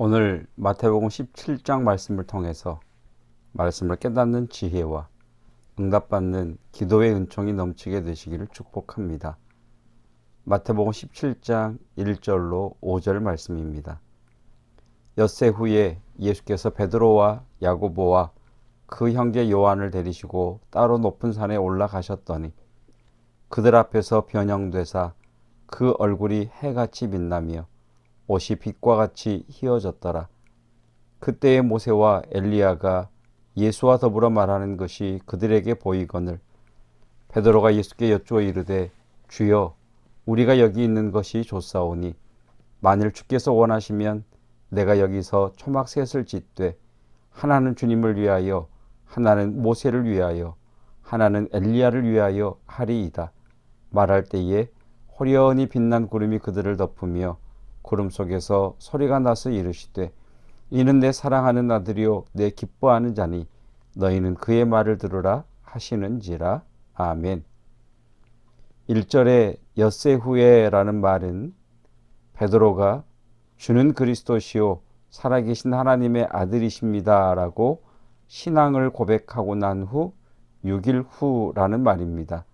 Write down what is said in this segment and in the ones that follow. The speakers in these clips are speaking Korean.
오늘 마태복음 17장 말씀을 통해서 말씀을 깨닫는 지혜와 응답받는 기도의 은총이 넘치게 되시기를 축복합니다. 마태복음 17장 1절로 5절 말씀입니다. 엿새 후에 예수께서 베드로와 야고보와 그 형제 요한을 데리시고 따로 높은 산에 올라가셨더니 그들 앞에서 변형되사 그 얼굴이 해같이 빛나며 옷이 빛과 같이 희어졌더라. 그때에 모세와 엘리야가 예수와 더불어 말하는 것이 그들에게 보이거늘 베드로가 예수께 여쭈어 이르되 주여 우리가 여기 있는 것이 좋사오니 만일 주께서 원하시면 내가 여기서 초막셋을 짓되 하나는 주님을 위하여 하나는 모세를 위하여 하나는 엘리야를 위하여 하리이다. 말할 때에 호련히 빛난 구름이 그들을 덮으며 구름 속에서 소리가 나서 이르시되 이는 내 사랑하는 아들이요 내 기뻐하는 자니 너희는 그의 말을 들으라 하시는지라. 아멘. 1절에 엿새 후에라는 말은 베드로가 주는 그리스도시요 살아계신 하나님의 아들이십니다 라고 신앙을 고백하고 난 후 6일 후라는 말입니다.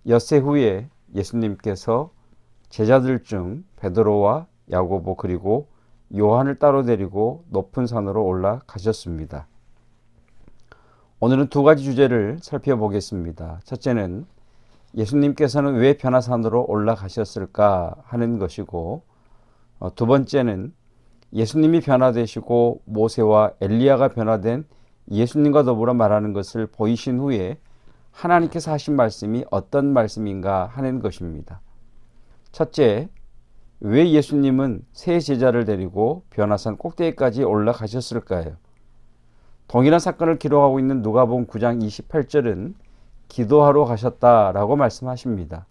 엿새 후에 예수님께서 제자들 중 베드로와 야고보 그리고 요한을 따로 데리고 높은 산으로 올라가셨습니다. 오늘은 두 가지 주제를 살펴보겠습니다. 첫째는 예수님께서는 왜 변화산으로 올라가셨을까 하는 것이고, 두 번째는 예수님이 변화되시고 모세와 엘리야가 변화된 예수님과 더불어 말하는 것을 보이신 후에 하나님께서 하신 말씀이 어떤 말씀인가 하는 것입니다. 첫째, 왜 예수님은 세 제자를 데리고 변화산 꼭대기까지 올라가셨을까요? 동일한 사건을 기록하고 있는 누가복음 9장 28절은 기도하러 가셨다라고 말씀하십니다.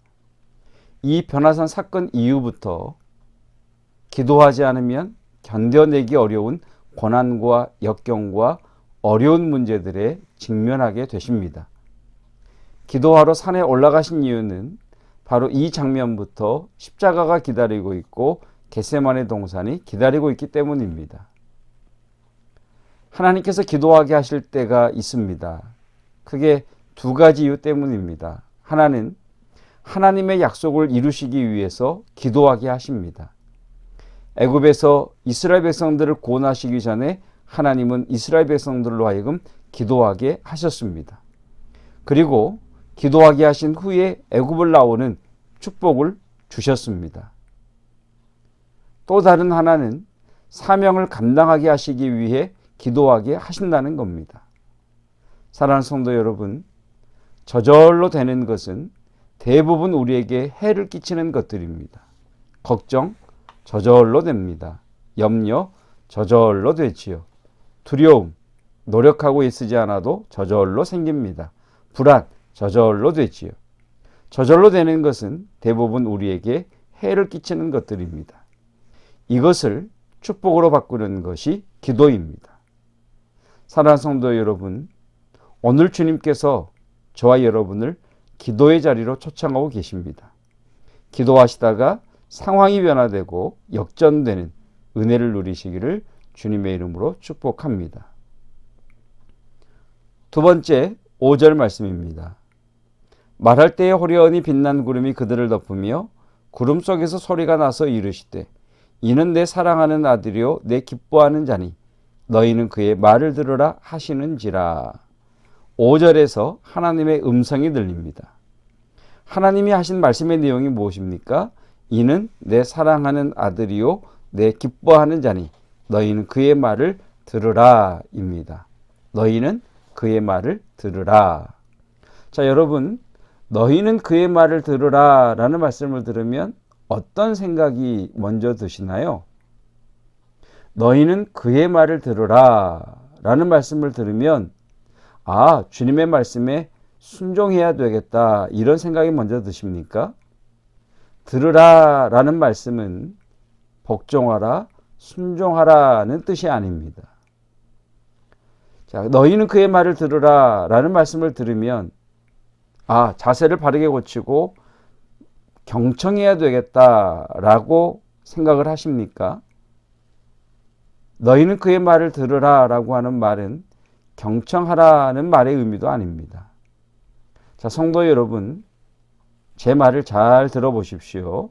이 변화산 사건 이후부터 기도하지 않으면 견뎌내기 어려운 고난과 역경과 어려운 문제들에 직면하게 되십니다. 기도하러 산에 올라가신 이유는 바로 이 장면부터 십자가가 기다리고 있고 겟세마네 동산이 기다리고 있기 때문입니다. 하나님께서 기도하게 하실 때가 있습니다. 그게 두 가지 이유 때문입니다. 하나는 하나님의 약속을 이루시기 위해서 기도하게 하십니다. 애굽에서 이스라엘 백성들을 구원하시기 전에 하나님은 이스라엘 백성들로 하여금 기도하게 하셨습니다. 그리고 기도하게 하신 후에 애굽을 나오는 축복을 주셨습니다. 또 다른 하나는 사명을 감당하게 하시기 위해 기도하게 하신다는 겁니다. 사랑하는 성도 여러분, 저절로 되는 것은 대부분 우리에게 해를 끼치는 것들입니다. 걱정, 저절로 됩니다. 염려, 저절로 되지요. 두려움, 노력하고 애쓰지 않아도 저절로 생깁니다. 불안, 저절로 되지요. 저절로 되는 것은 대부분 우리에게 해를 끼치는 것들입니다. 이것을 축복으로 바꾸는 것이 기도입니다. 사랑하는 성도 여러분, 오늘 주님께서 저와 여러분을 기도의 자리로 초청하고 계십니다. 기도하시다가 상황이 변화되고 역전되는 은혜를 누리시기를 주님의 이름으로 축복합니다. 두 번째, 5절 말씀입니다. 말할 때에 호련히 빛난 구름이 그들을 덮으며 구름 속에서 소리가 나서 이르시되 이는 내 사랑하는 아들이요 내 기뻐하는 자니 너희는 그의 말을 들으라 하시는지라. 5절에서 하나님의 음성이 들립니다. 하나님이 하신 말씀의 내용이 무엇입니까? 이는 내 사랑하는 아들이요 내 기뻐하는 자니 너희는 그의 말을 들으라 입니다. 너희는 그의 말을 들으라. 자, 여러분, 너희는 그의 말을 들으라 라는 말씀을 들으면 어떤 생각이 먼저 드시나요? 너희는 그의 말을 들으라 라는 말씀을 들으면 주님의 말씀에 순종해야 되겠다 이런 생각이 먼저 드십니까? 들으라 라는 말씀은 복종하라, 순종하라는 뜻이 아닙니다. 자, 너희는 그의 말을 들으라 라는 말씀을 들으면 자세를 바르게 고치고 경청해야 되겠다라고 생각을 하십니까? 너희는 그의 말을 들으라 라고 하는 말은 경청하라는 말의 의미도 아닙니다. 자, 성도 여러분, 제 말을 잘 들어보십시오.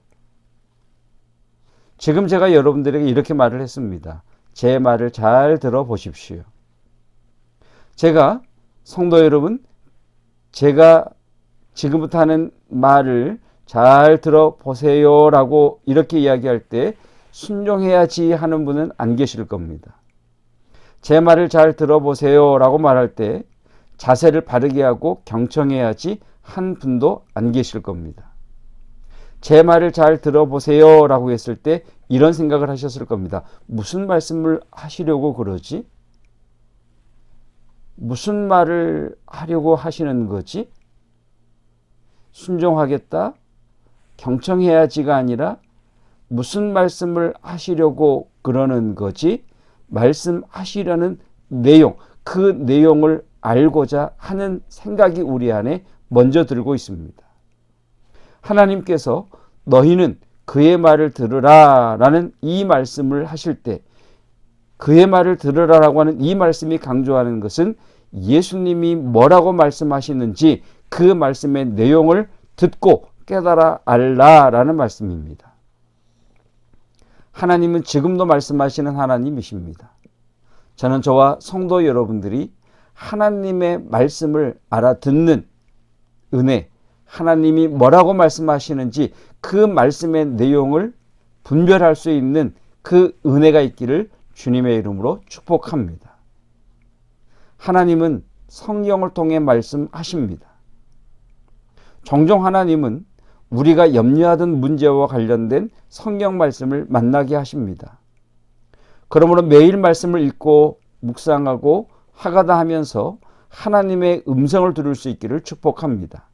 지금 제가 여러분들에게 이렇게 말을 했습니다. 제 말을 잘 들어보십시오. 제가, 성도 여러분, 제가 지금부터 하는 말을 잘 들어보세요 라고 이렇게 이야기할 때 순종해야지 하는 분은 안 계실 겁니다. 제 말을 잘 들어보세요 라고 말할 때 자세를 바르게 하고 경청해야지 한 분도 안 계실 겁니다. 제 말을 잘 들어보세요 라고 했을 때 이런 생각을 하셨을 겁니다. 무슨 말씀을 하시려고 그러지? 무슨 말을 하려고 하시는 거지? 순종하겠다? 경청해야지가 아니라 무슨 말씀을 하시려고 그러는 거지? 말씀하시려는 내용, 그 내용을 알고자 하는 생각이 우리 안에 먼저 들고 있습니다. 하나님께서 너희는 그의 말을 들으라 라는 이 말씀을 하실 때 그의 말을 들으라라고 하는 이 말씀이 강조하는 것은 예수님이 뭐라고 말씀하시는지 그 말씀의 내용을 듣고 깨달아 알라라는 말씀입니다. 하나님은 지금도 말씀하시는 하나님이십니다. 저는 저와 성도 여러분들이 하나님의 말씀을 알아듣는 은혜, 하나님이 뭐라고 말씀하시는지 그 말씀의 내용을 분별할 수 있는 그 은혜가 있기를 주님의 이름으로 축복합니다. 하나님은 성경을 통해 말씀하십니다. 종종 하나님은 우리가 염려하던 문제와 관련된 성경 말씀을 만나게 하십니다. 그러므로 매일 말씀을 읽고 묵상하고 하가다 하면서 하나님의 음성을 들을 수 있기를 축복합니다.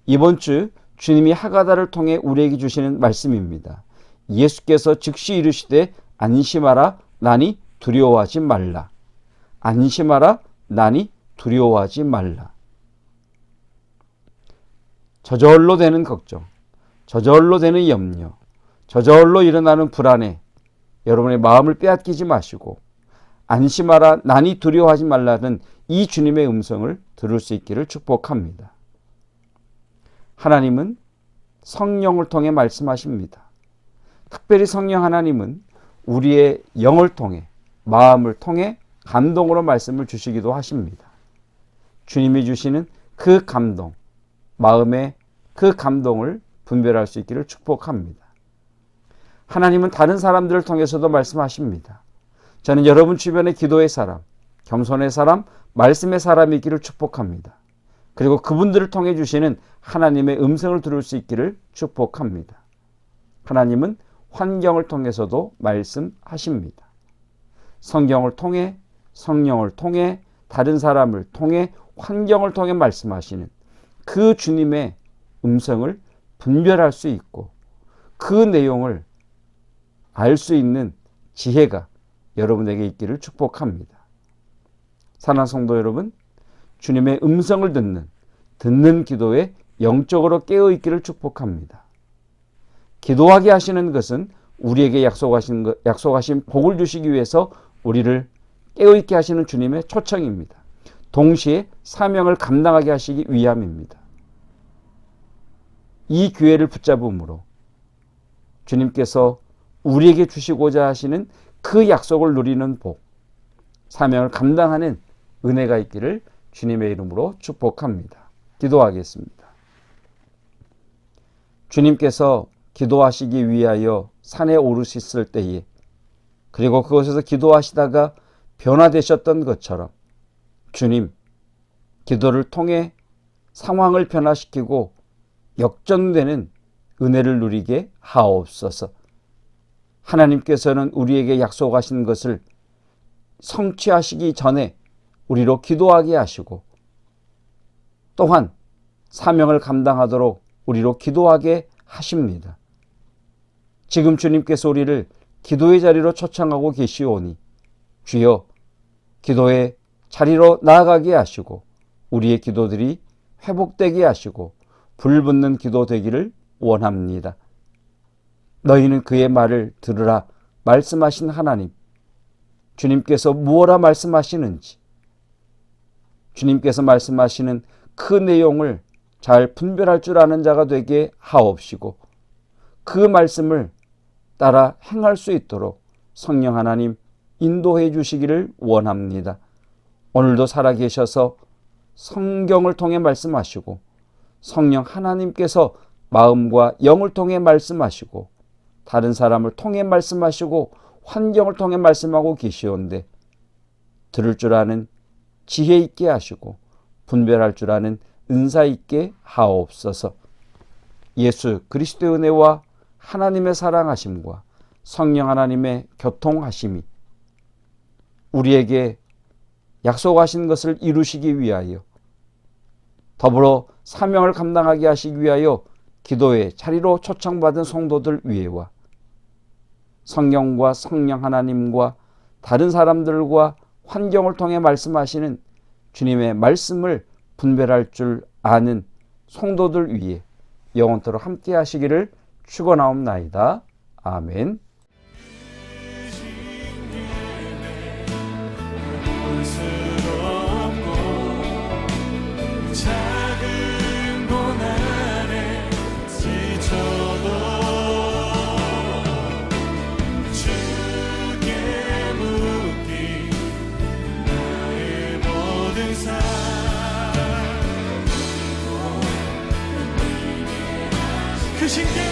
이번 주 주님이 하가다를 통해 우리에게 주시는 말씀입니다. 예수께서 즉시 이르시되 안심하라 나니 두려워하지 말라. 안심하라 나니 두려워하지 말라. 저절로 되는 걱정, 저절로 되는 염려, 저절로 일어나는 불안에 여러분의 마음을 빼앗기지 마시고 안심하라 나니 두려워하지 말라는 이 주님의 음성을 들을 수 있기를 축복합니다. 하나님은 성령을 통해 말씀하십니다. 특별히 성령 하나님은 우리의 영을 통해 마음을 통해 감동으로 말씀을 주시기도 하십니다. 주님이 주시는 그 감동, 마음의 그 감동을 분별할 수 있기를 축복합니다. 하나님은 다른 사람들을 통해서도 말씀하십니다. 저는 여러분 주변의 기도의 사람, 겸손의 사람, 말씀의 사람이 있기를 축복합니다. 그리고 그분들을 통해 주시는 하나님의 음성을 들을 수 있기를 축복합니다. 하나님은 환경을 통해서도 말씀하십니다. 성경을 통해, 성령을 통해, 다른 사람을 통해, 환경을 통해 말씀하시는 그 주님의 음성을 분별할 수 있고 그 내용을 알 수 있는 지혜가 여러분에게 있기를 축복합니다. 사랑하는 성도 여러분, 주님의 음성을 듣는 기도에 영적으로 깨어있기를 축복합니다. 기도하게 하시는 것은 우리에게 약속하신 복을 주시기 위해서 우리를 깨어있게 하시는 주님의 초청입니다. 동시에 사명을 감당하게 하시기 위함입니다. 이 기회를 붙잡음으로 주님께서 우리에게 주시고자 하시는 그 약속을 누리는 복, 사명을 감당하는 은혜가 있기를 주님의 이름으로 축복합니다. 기도하겠습니다. 주님께서 기도하시기 위하여 산에 오르셨을 때에 그리고 그곳에서 기도하시다가 변화되셨던 것처럼 주님, 기도를 통해 상황을 변화시키고 역전되는 은혜를 누리게 하옵소서. 하나님께서는 우리에게 약속하신 것을 성취하시기 전에 우리로 기도하게 하시고 또한 사명을 감당하도록 우리로 기도하게 하십니다. 지금 주님께서 우리를 기도의 자리로 초청하고 계시오니 주여 기도의 자리로 나아가게 하시고 우리의 기도들이 회복되게 하시고 불붙는 기도 되기를 원합니다. 너희는 그의 말을 들으라 말씀하신 하나님, 주님께서 무엇라 말씀하시는지, 주님께서 말씀하시는 그 내용을 잘 분별할 줄 아는 자가 되게 하옵시고, 그 말씀을 따라 행할 수 있도록 성령 하나님 인도해 주시기를 원합니다. 오늘도 살아계셔서 성경을 통해 말씀하시고, 성령 하나님께서 마음과 영을 통해 말씀하시고, 다른 사람을 통해 말씀하시고, 환경을 통해 말씀하고 계시온데, 들을 줄 아는 지혜 있게 하시고 분별할 줄 아는 은사 있게 하옵소서. 예수 그리스도의 은혜와 하나님의 사랑하심과 성령 하나님의 교통하심이 우리에게 약속하신 것을 이루시기 위하여, 더불어 사명을 감당하게 하시기 위하여 기도의 자리로 초청받은 성도들 위에와 성령과 성령 하나님과 다른 사람들과 환경을 통해 말씀하시는 주님의 말씀을 분별할 줄 아는 성도들 위에 영원토록 함께 하시기를 축원하옵나이다. 아멘. 그 신께